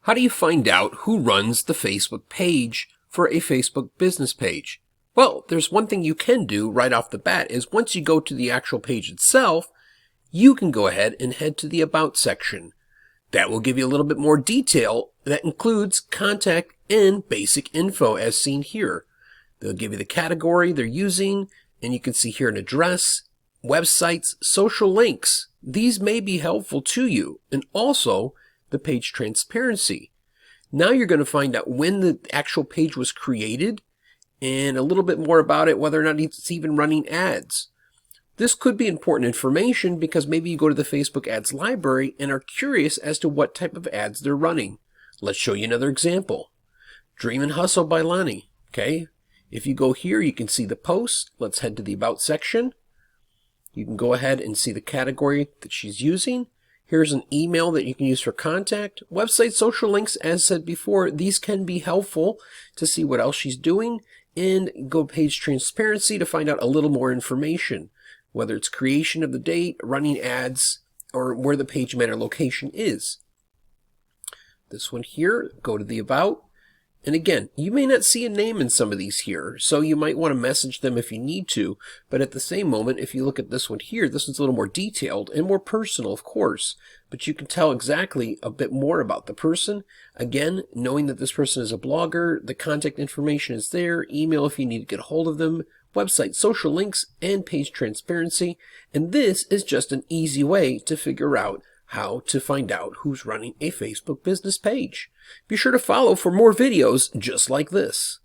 How do you find out who runs the Facebook page for a Facebook business page? Well, there's one thing you can do right off the bat is once you go to the actual page itself, you can go ahead and head to the About section. That will give you a little bit more detail that includes contact and basic info as seen here. They'll give you the category they're using, and you can see here an address, websites, social links. These may be helpful to you, and also the page transparency. Now you're going to find out when the actual page was created and a little bit more about it, whether or not it's even running ads. This could be important information because maybe you go to the Facebook ads library and are curious as to what type of ads they're running. Let's show you another example. Dream and Hustle by Lonnie. Okay, if you go here, you can see the post. Let's head to the About section. You can go ahead and see the category that she's using. Here's an email that you can use for contact. Website, social links, as said before, these can be helpful to see what else she's doing. And go page transparency to find out a little more information, whether it's creation of the date, running ads, or where the page meta location is. This one here, go to the About. And again, you may not see a name in some of these here, so you might want to message them if you need to. But at the same moment, if you look at this one here, this one's a little more detailed and more personal, of course. But you can tell exactly a bit more about the person. Again, knowing that this person is a blogger, the contact information is there, email if you need to get a hold of them, website, social links, and page transparency. And this is just an easy way to figure out how to find out who's running a Facebook business page. Be sure to follow for more videos just like this.